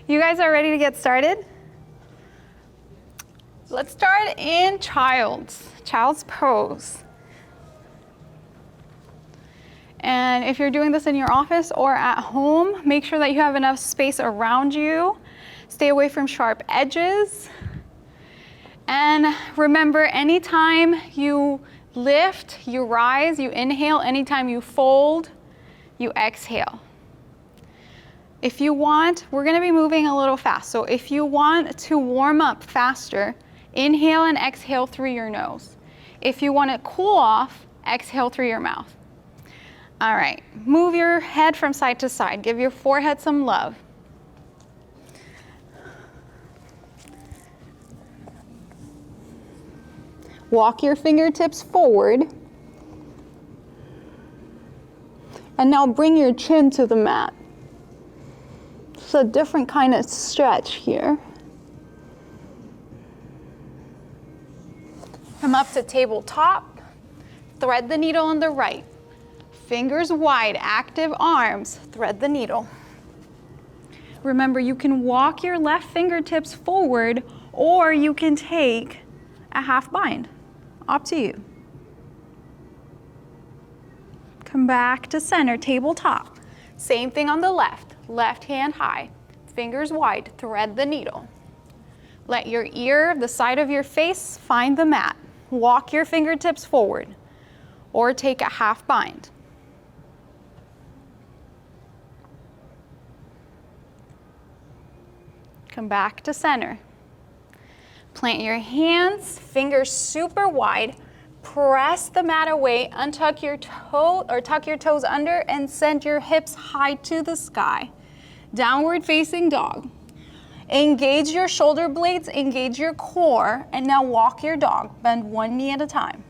You guys are ready to get started? Let's start in child's pose. And if you're doing this in your office or at home, make sure that you have enough space around you. Stay away from sharp edges. And remember, anytime you lift, you rise, you inhale. Anytime you fold, you exhale. If you want, we're gonna be moving a little fast. So if you want to warm up faster, inhale and exhale through your nose. If you want to cool off, exhale through your mouth. All right, move your head from side to side. Give your forehead some love. Walk your fingertips forward. And now bring your chin to the mat. It's a different kind of stretch here. Come up to tabletop. Thread the needle on the right. Fingers wide, active arms. Thread the needle. Remember, you can walk your left fingertips forward, or you can take a half bind. Up to you. Come back to center, tabletop. Same thing on the left. Left hand high, fingers wide, thread the needle. Let your ear, the side of your face, find the mat. Walk your fingertips forward, or take a half bind. Come back to center. Plant your hands, fingers super wide. Press the mat away, untuck your toe or tuck your toes under and send your hips high to the sky. Downward facing dog. Engage your shoulder blades, engage your core, and now walk your dog. Bend one knee at a time.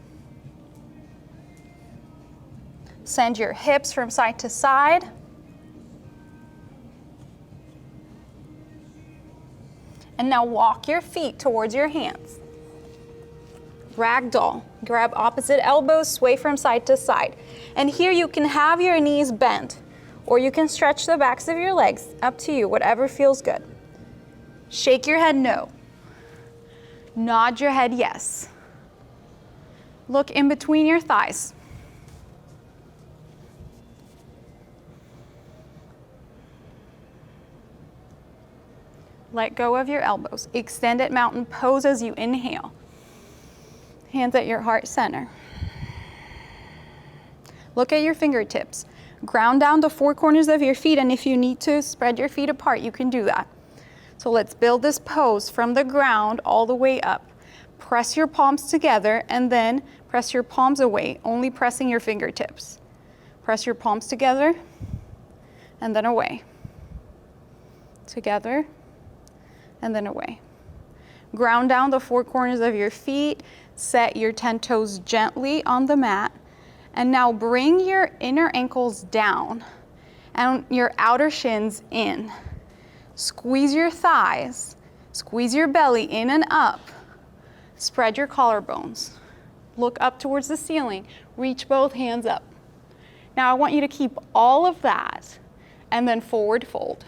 Send your hips from side to side. And now walk your feet towards your hands. Ragdoll. Grab opposite elbows, sway from side to side. And here you can have your knees bent, or you can stretch the backs of your legs, up to you, whatever feels good. Shake your head no. Nod your head yes. Look in between your thighs. Let go of your elbows. Extended mountain pose as you inhale. Hands at your heart center. Look at your fingertips. Ground down the four corners of your feet, and if you need to spread your feet apart, you can do that. So let's build this pose from the ground all the way up. Press your palms together and then press your palms away, only pressing your fingertips. Press your palms together and then away. Together and then away. Ground down the four corners of your feet. Set your 10 toes gently on the mat. And now bring your inner ankles down and your outer shins in. Squeeze your thighs. Squeeze your belly in and up. Spread your collarbones. Look up towards the ceiling. Reach both hands up. Now I want you to keep all of that and then forward fold.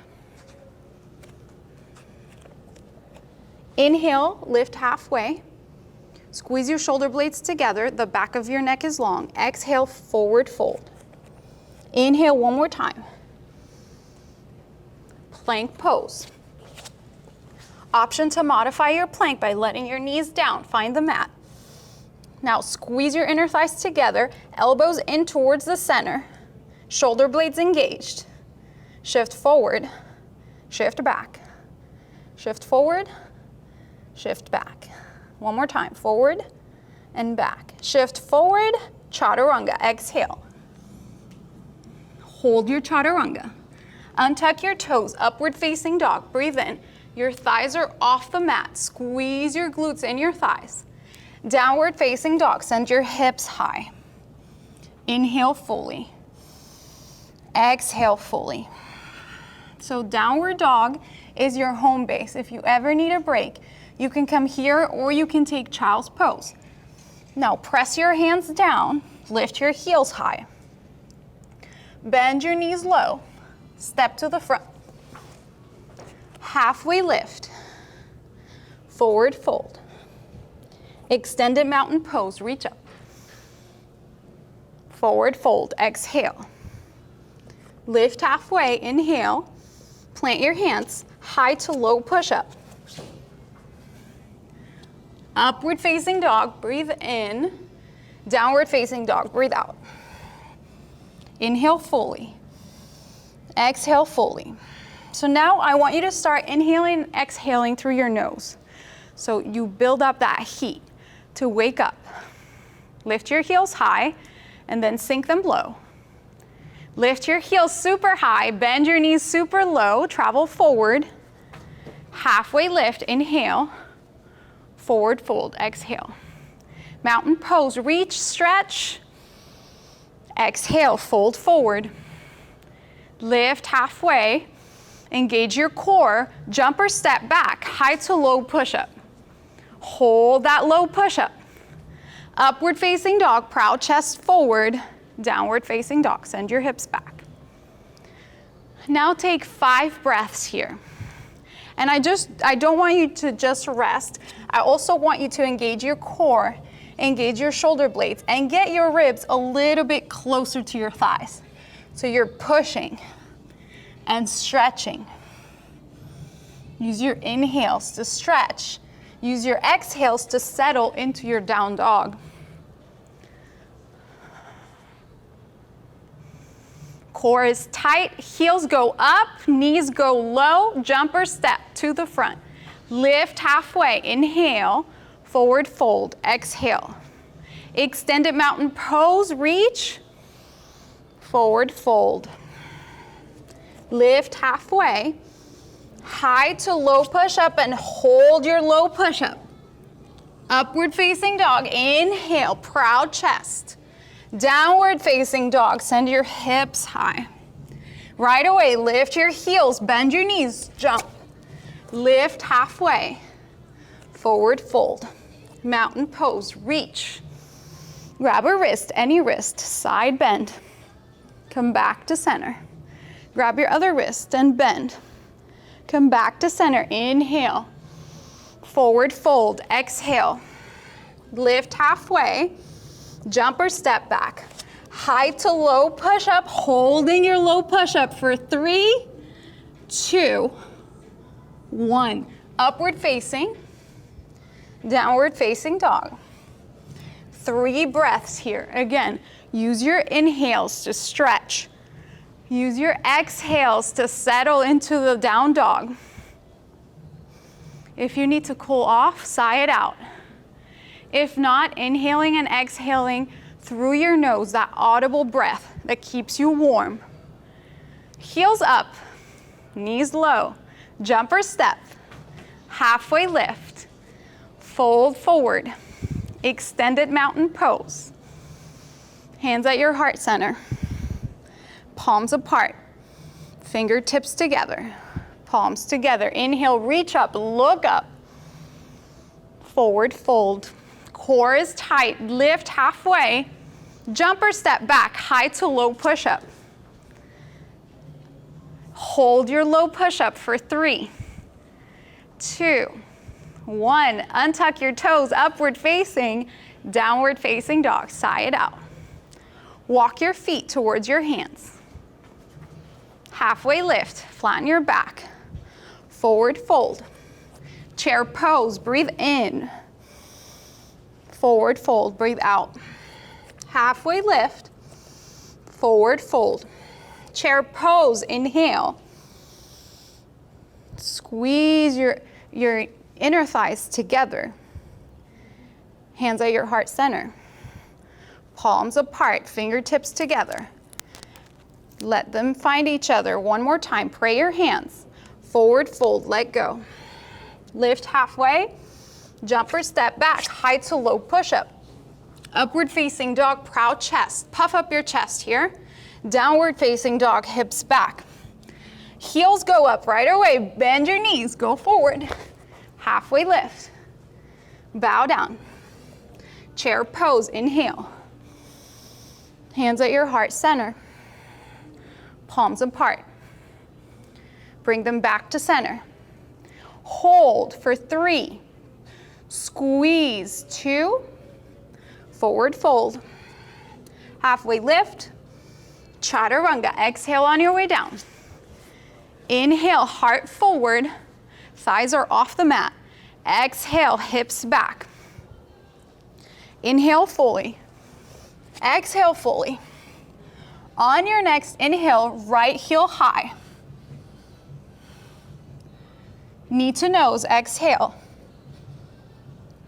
Inhale, lift halfway. Squeeze your shoulder blades together. The back of your neck is long. Exhale, forward fold. Inhale one more time. Plank pose. Option to modify your plank by letting your knees down. Find the mat. Now squeeze your inner thighs together. Elbows in towards the center. Shoulder blades engaged. Shift forward. Shift back. Shift forward. Shift back. One more time, forward and back. Shift forward, chaturanga, exhale. Hold your chaturanga. Untuck your toes, upward facing dog, breathe in. Your thighs are off the mat, squeeze your glutes in your thighs. Downward facing dog, send your hips high. Inhale fully. Exhale fully. So downward dog is your home base. If you ever need a break, you can come here or you can take child's pose. Now press your hands down, lift your heels high. Bend your knees low, step to the front. halfway lift, forward fold, extended mountain pose, reach up, forward fold, exhale, lift halfway, inhale, plant your hands, high to low push-up, upward facing dog, breathe in, downward facing dog, breathe out, inhale fully, exhale fully. So now I want you to start inhaling and exhaling through your nose. So you build up that heat to wake up. Lift your heels high and then sink them low. Lift your heels super high, bend your knees super low, travel forward. Halfway lift, inhale, forward fold, exhale. Mountain pose, reach, stretch. Exhale, fold forward. Lift halfway, engage your core, jump or step back, high to low push-up. Hold that low push-up. Upward facing dog, proud chest forward, downward facing dog, send your hips back. Now take 5 breaths here. And I don't want you to just rest. I also want you to engage your core, engage your shoulder blades, and get your ribs a little bit closer to your thighs. So you're pushing and stretching. Use your inhales to stretch. Use your exhales to settle into your down dog. Core is tight, heels go up, knees go low, jump or step to the front. Lift halfway, inhale, forward fold, exhale. Extended mountain pose, reach, forward fold. Lift halfway, high to low push-up and hold your low push-up. Upward facing dog, inhale, proud chest. Downward facing dog, send your hips high. Right away, lift your heels, bend your knees, jump. Lift halfway, forward fold. Mountain pose, reach. Grab a wrist, any wrist, side bend. Come back to center. Grab your other wrist and bend. Come back to center, inhale. Forward fold, exhale. Lift halfway. Jump or step back. High to low push-up, holding your low push-up for 3, 2, 1. Upward facing, downward facing dog. 3 breaths here. Again, use your inhales to stretch. Use your exhales to settle into the down dog. If you need to cool off, sigh it out. If not, inhaling and exhaling through your nose, that audible breath that keeps you warm. Heels up, knees low, jump or step, halfway lift, fold forward, extended mountain pose. Hands at your heart center, palms apart, fingertips together, palms together. Inhale, reach up, look up, forward fold. Core is tight, lift halfway, jump or step back, high to low push-up. Hold your low push-up for 3, 2, 1. Untuck your toes, upward facing, downward facing dog, sigh it out. Walk your feet towards your hands. Halfway lift, flatten your back, forward fold. Chair pose, breathe in. Forward fold, breathe out. Halfway lift, forward fold. Chair pose, inhale. Squeeze your inner thighs together. Hands at your heart center. Palms apart, fingertips together. Let them find each other. One more time, pray your hands. Forward fold, let go. Lift halfway. Jump or step back, high to low push-up. Upward facing dog, proud chest. Puff up your chest here. Downward facing dog, hips back. Heels go up right away. Bend your knees, go forward. Halfway lift. Bow down. Chair pose, inhale. Hands at your heart center. Palms apart. Bring them back to center. hold for 3, squeeze, 2, forward fold, halfway lift, chaturanga. Exhale on your way down. Inhale, heart forward, thighs are off the mat. Exhale, hips back. Inhale fully. Exhale fully. On your next inhale, right heel high. Knee to nose, exhale.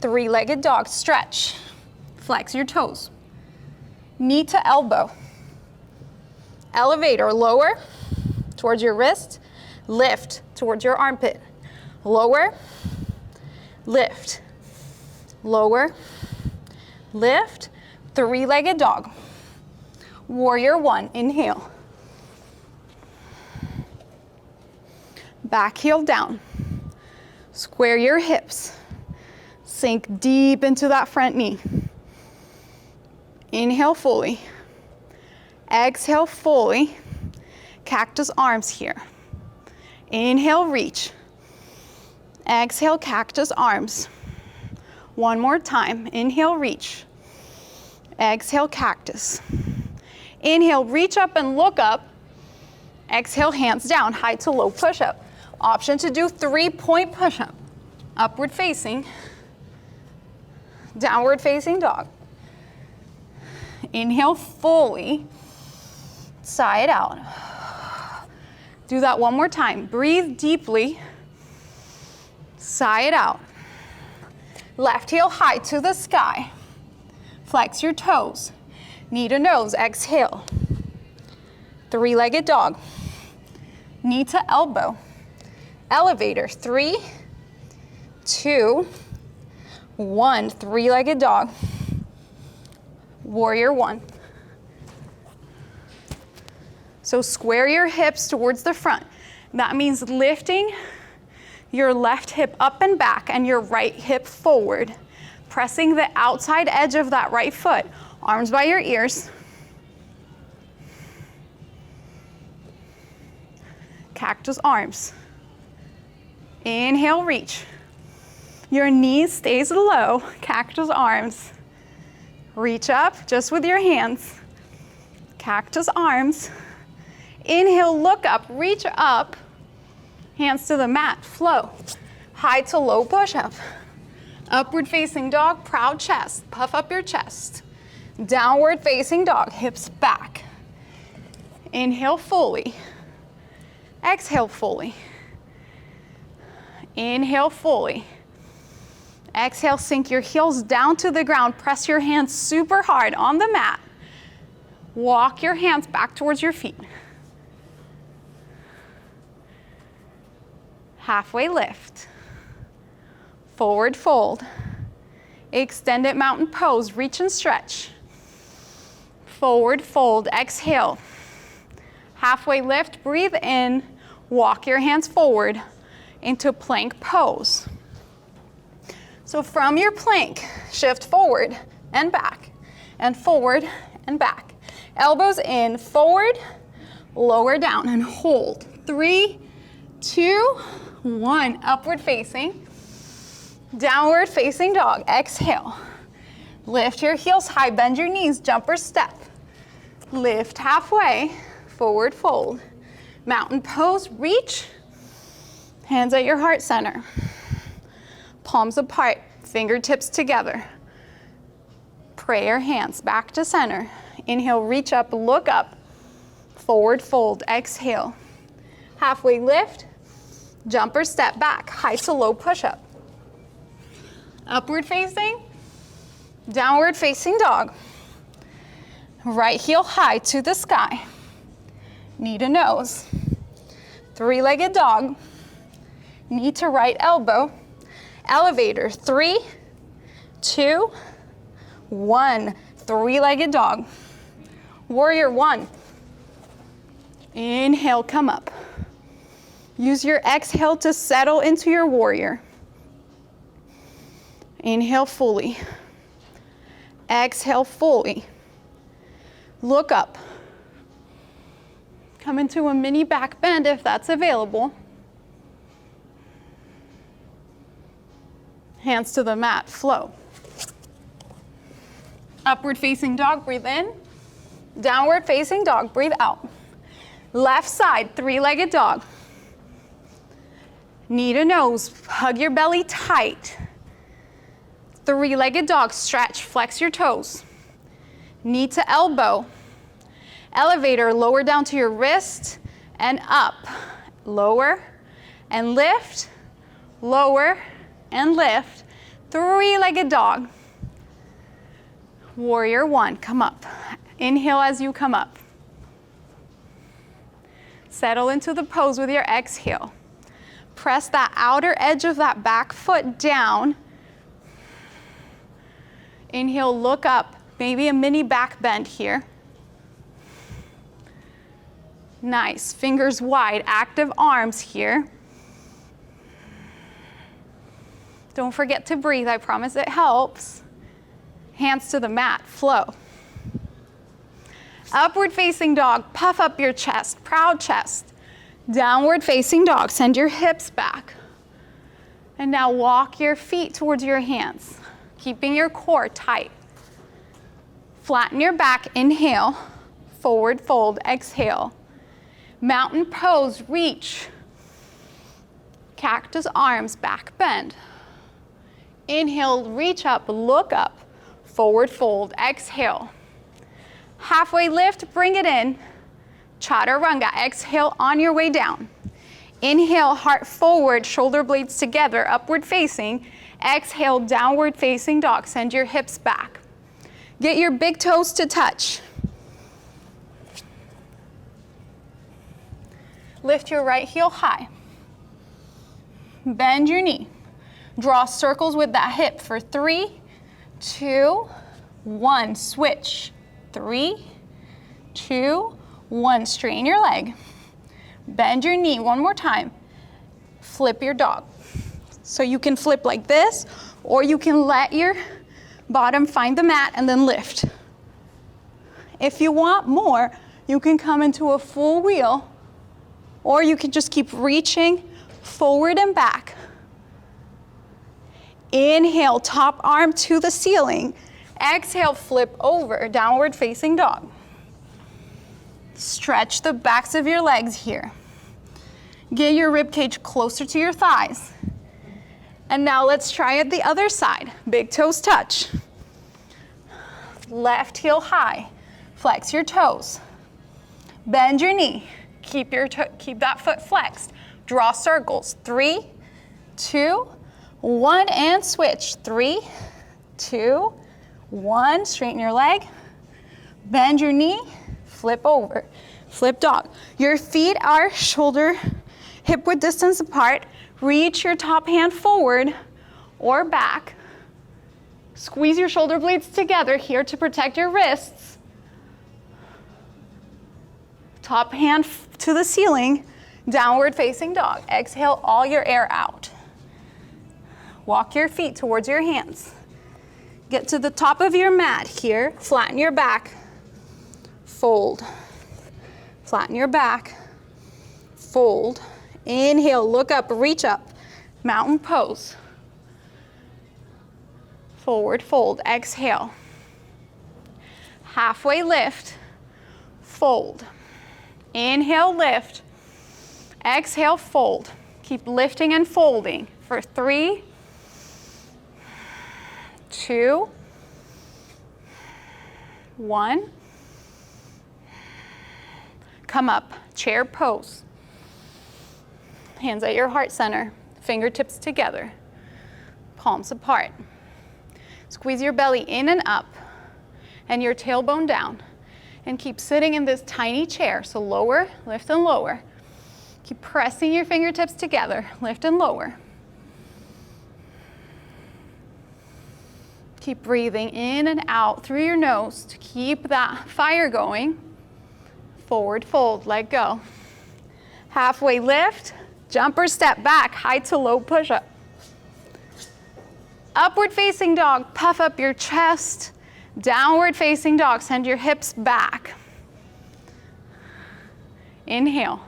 3-legged dog, stretch. Flex your toes. Knee to elbow. Elevate or lower towards your wrist. Lift towards your armpit. Lower, lift, lower, lift. 3-legged dog. Warrior 1, inhale. Back heel down. Square your hips. Sink deep into that front knee. Inhale fully. Exhale fully. Cactus arms here. Inhale, reach. Exhale, cactus arms. One more time. Inhale, reach. Exhale, cactus. Inhale, reach up and look up. Exhale, hands down, high to low push-up. Option to do 3-point push-up. Upward facing, downward facing dog. Inhale fully, sigh it out. Do that one more time. Breathe deeply, sigh it out. Left heel high to the sky. Flex your toes. Knee to nose, exhale. 3-legged dog. Knee to elbow. Elevator, 3, 2, 1. 3-legged dog. Warrior 1. So square your hips towards the front. That means lifting your left hip up and back and your right hip forward. Pressing the outside edge of that right foot. Arms by your ears. Cactus arms. Inhale, reach. Your knees stays low. Cactus arms. Reach up just with your hands. Cactus arms. Inhale, look up, reach up. Hands to the mat, flow. High to low push-up. Upward facing dog, proud chest. Puff up your chest. Downward facing dog, hips back. Inhale fully. Exhale fully. Inhale fully. Exhale, sink your heels down to the ground. Press your hands super hard on the mat. Walk your hands back towards your feet. Halfway lift. Forward fold. Extended mountain pose, reach and stretch. Forward fold, exhale. Halfway lift, breathe in, walk your hands forward into plank pose. So from your plank, shift forward and back, and forward and back. Elbows in, forward, lower down, and hold. 3, 2, 1. Upward facing. Downward facing dog. Exhale. Lift your heels high, bend your knees, jumper step. Lift halfway, forward fold. Mountain pose, reach. Hands at your heart center. Palms apart, fingertips together. Prayer hands back to center. Inhale, reach up, look up. Forward fold, exhale. Halfway lift, jumper step back, high to low push-up. Upward facing, downward facing dog. Right heel high to the sky. Knee to nose. 3-legged dog. Knee to right elbow. Elevator, 3, 2, 1. 3-legged dog. Warrior 1. Inhale, come up. Use your exhale to settle into your warrior. Inhale fully. Exhale fully. Look up. Come into a mini back bend if that's available. Hands to the mat, flow. Upward facing dog, breathe in. Downward facing dog, breathe out. Left side, three-legged dog. Knee to nose, hug your belly tight. Three-legged dog, stretch, flex your toes. Knee to elbow. Elevator, lower down to your wrist and up. Lower and lift, lower and lift. Three-legged dog. Warrior one, come up. Inhale as you come up. Settle into the pose with your exhale. Press that outer edge of that back foot down. Inhale, look up. Maybe a mini back bend here. Nice, fingers wide, active arms here. Don't forget to breathe, I promise it helps. Hands to the mat, flow. Upward facing dog, puff up your chest, proud chest. Downward facing dog, send your hips back. And now walk your feet towards your hands, keeping your core tight. Flatten your back, inhale, forward fold, exhale. Mountain pose, reach. Cactus arms, back bend. Inhale, reach up, look up, forward fold, exhale. Halfway lift, bring it in. Chaturanga, exhale on your way down. Inhale, heart forward, shoulder blades together, upward facing. Exhale, downward facing dog, send your hips back. Get your big toes to touch. Lift your right heel high. Bend your knee. Draw circles with that hip for 3, 2, 1. Switch. 3, 2, 1. Straighten your leg. Bend your knee one more time. Flip your dog. So you can flip like this, or you can let your bottom find the mat and then lift. If you want more, you can come into a full wheel, or you can just keep reaching forward and back. Inhale, top arm to the ceiling. Exhale, flip over, downward facing dog. Stretch the backs of your legs here. Get your rib cage closer to your thighs. And now let's try it the other side. Big toes touch. Left heel high. Flex your toes. Bend your knee. Keep that foot flexed. Draw circles. 3, 2, 1, and switch. 3, 2, 1. Straighten your leg. Bend your knee. Flip over. Flip dog. Your feet are shoulder, hip width distance apart. Reach your top hand forward or back. Squeeze your shoulder blades together here to protect your wrists. Top hand to the ceiling, downward facing dog. Exhale all your air out. Walk your feet towards your hands. Get to the top of your mat here, flatten your back, fold. Flatten your back, fold. Inhale, look up, reach up, mountain pose. Forward fold, exhale. Halfway lift, fold. Inhale, lift. Exhale, fold. Keep lifting and folding for 3, 2, 1. Come up, chair pose. Hands at your heart center, fingertips together, palms apart. Squeeze your belly in and up and your tailbone down. And keep sitting in this tiny chair. So lower, lift and lower. Keep pressing your fingertips together, lift and lower. Keep breathing in and out through your nose to keep that fire going. Forward fold, let go. Halfway lift, jump or step back, high to low push-up. Upward facing dog, puff up your chest. Downward facing dog, send your hips back. Inhale.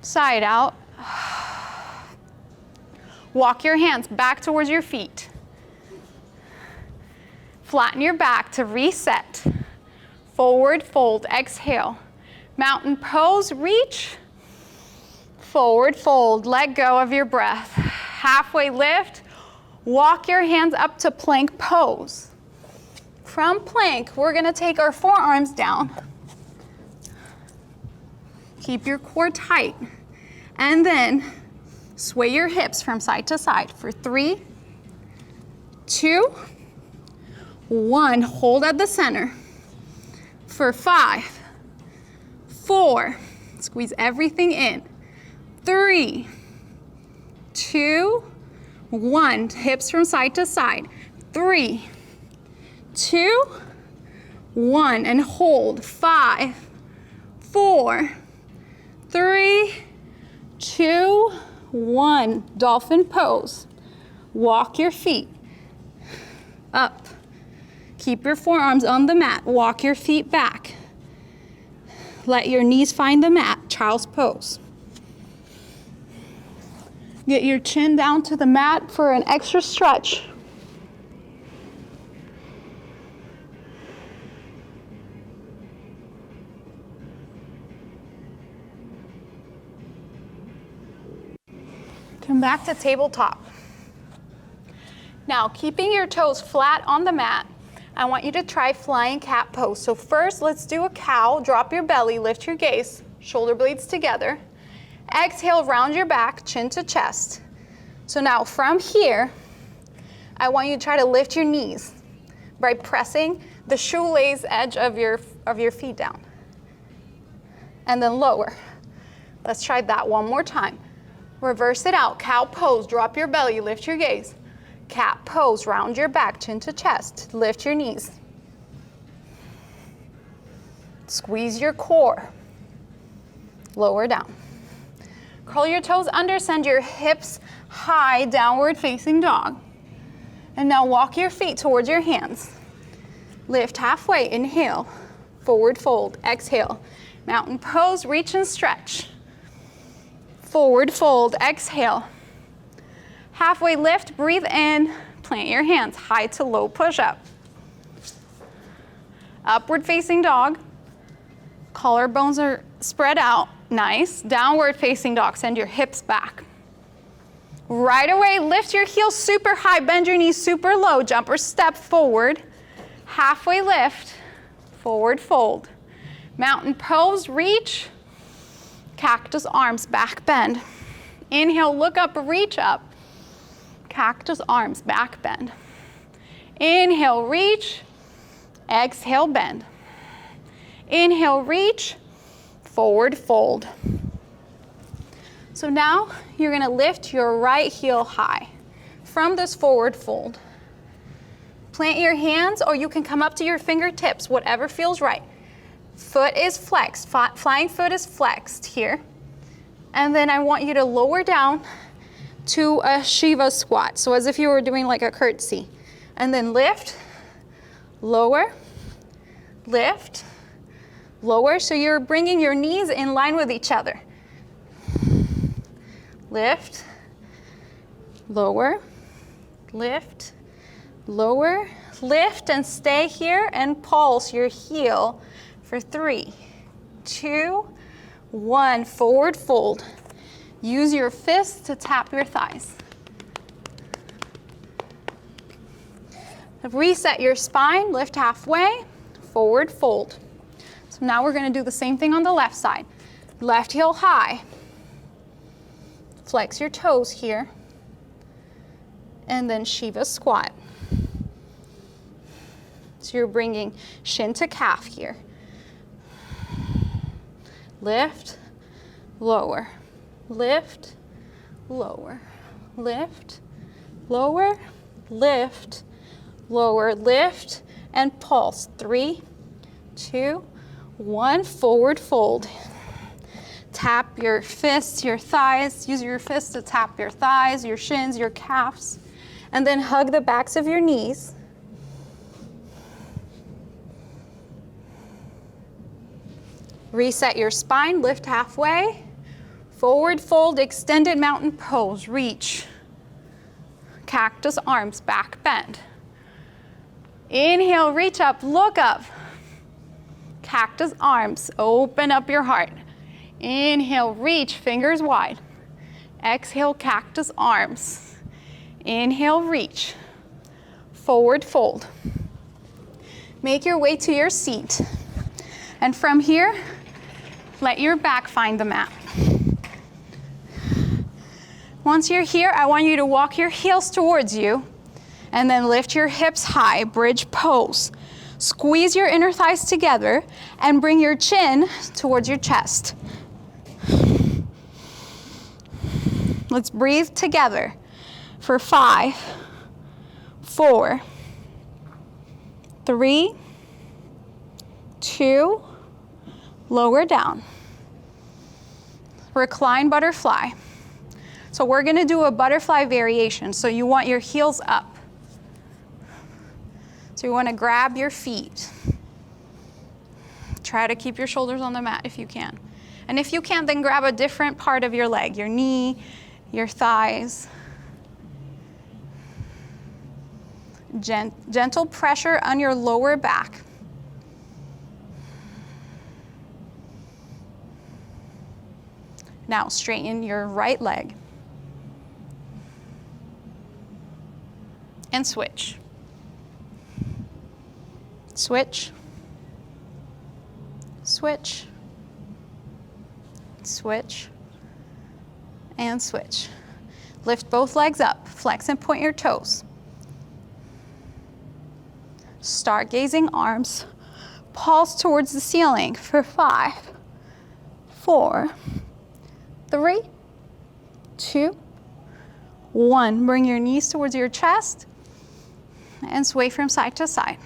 Side out. Walk your hands back towards your feet. Flatten your back to reset. Forward fold, exhale. Mountain pose, reach. Forward fold, let go of your breath. Halfway lift, walk your hands up to plank pose. From plank, we're gonna take our forearms down. Keep your core tight. And then sway your hips from side to side for 3, 2, 1. Hold at the center. For 5, 4, squeeze everything in. 3, 2, 1. Hips from side to side. 3, 2, 1. And hold. 5, 4, 3, 2, 1. Dolphin pose. Walk your feet up. Keep your forearms on the mat. Walk your feet back. Let your knees find the mat. Child's pose. Get your chin down to the mat for an extra stretch. Come back to tabletop. Now, keeping your toes flat on the mat, I want you to try flying cat pose. So first, let's do a cow. Drop your belly, lift your gaze, shoulder blades together. Exhale, round your back, chin to chest. So now from here, I want you to try to lift your knees by pressing the shoelace edge of your feet down. And then lower. Let's try that one more time. Reverse it out. Cow pose, drop your belly, lift your gaze. Cat pose, round your back, chin to chest. Lift your knees. Squeeze your core. Lower down. Curl your toes under, send your hips high, downward facing dog. And now walk your feet towards your hands. Lift halfway, inhale. Forward fold, exhale. Mountain pose, reach and stretch. Forward fold, exhale. Halfway lift, breathe in, plant your hands, high to low push up. Upward facing dog. Collarbones are spread out, nice. Downward facing dog, send your hips back. Right away, lift your heels super high, bend your knees super low, jump or step forward. Halfway lift, forward fold. Mountain pose, reach. Cactus arms, back bend. Inhale, look up, reach up. Cactus arms, back bend. Inhale, reach. Exhale, bend. Inhale, reach. Forward fold. So now you're gonna lift your right heel high from this forward fold. Plant your hands, or you can come up to your fingertips, whatever feels right. Foot is flexed, flying foot is flexed here. And then I want you to lower down to a Shiva squat. So as if you were doing like a curtsy. And then lift, lower, lift, lower. So you're bringing your knees in line with each other. Lift, lower, lift, lower, lift, and stay here and pulse your heel for 3, 2, 1. Forward fold. Use your fists to tap your thighs. Reset your spine, lift halfway, forward fold. So now we're going to do the same thing on the left side. Left heel high. Flex your toes here. And then Shiva squat. So you're bringing shin to calf here. Lift, lower, lift, lower, lift, lower, lift, lower, lift, and pulse. 3, 2, 1. Forward fold. Tap your fists, your thighs. Use your fists to tap your thighs, your shins, your calves. And then hug the backs of your knees. Reset your spine, lift halfway. Forward fold, extended mountain pose. Reach. cactus arms, back bend. Inhale, reach up, look up. Cactus arms, open up your heart. Inhale, reach, fingers wide. Exhale, cactus arms. Inhale, reach. Forward fold. Make your way to your seat. And from here, let your back find the mat. Once you're here, I want you to walk your heels towards you and then lift your hips high, bridge pose. Squeeze your inner thighs together and bring your chin towards your chest. Let's breathe together for 5, 4, 3, 2, lower down. Recline butterfly. So we're gonna do a butterfly variation. So you want your heels up. So you wanna grab your feet. Try to keep your shoulders on the mat if you can. And if you can't, then grab a different part of your leg, your knee, your thighs. Gentle pressure on your lower back. Now straighten your right leg. And switch. Switch. Switch. Switch. And switch. Lift both legs up. Flex and point your toes. Stargazing arms. Pulse towards the ceiling for 5, 4, 3, 2, 1. Bring your knees towards your chest and sway from side to side.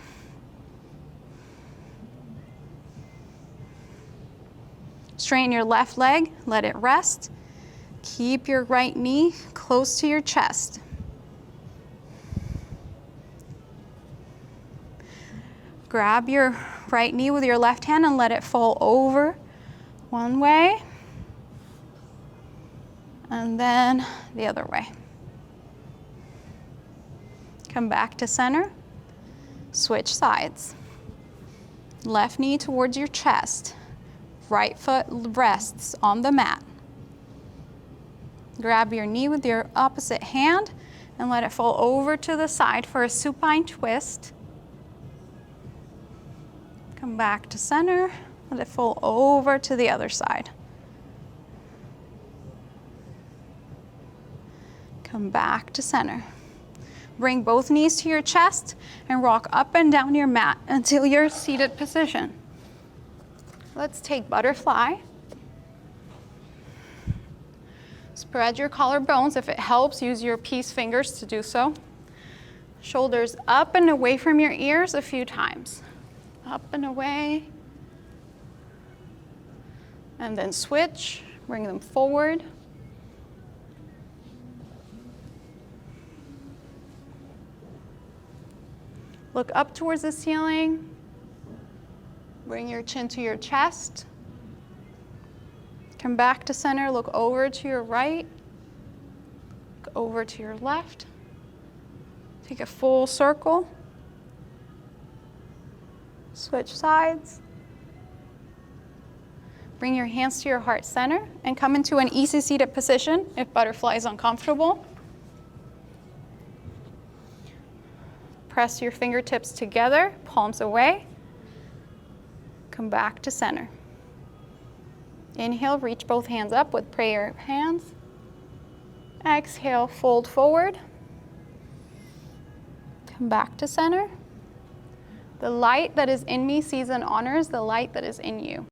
Straighten your left leg, let it rest. Keep your right knee close to your chest. Grab your right knee with your left hand and let it fall over one way, and then the other way. Come back to center, switch sides. Left knee towards your chest, right foot rests on the mat. Grab your knee with your opposite hand and let it fall over to the side for a supine twist. Come back to center, let it fall over to the other side. Come back to center. Bring both knees to your chest and rock up and down your mat until you're seated position. Let's take butterfly. Spread your collarbones. If it helps, use your peace fingers to do so. Shoulders up and away from your ears a few times. Up and away. And then switch, bring them forward. Look up towards the ceiling. Bring your chin to your chest. Come back to center, look over to your right, look over to your left. Take a full circle. Switch sides. Bring your hands to your heart center and come into an easy seated position if butterfly is uncomfortable. Press your fingertips together, palms away. Come back to center. Inhale, reach both hands up with prayer hands. Exhale, fold forward. Come back to center. The light that is in me sees and honors the light that is in you.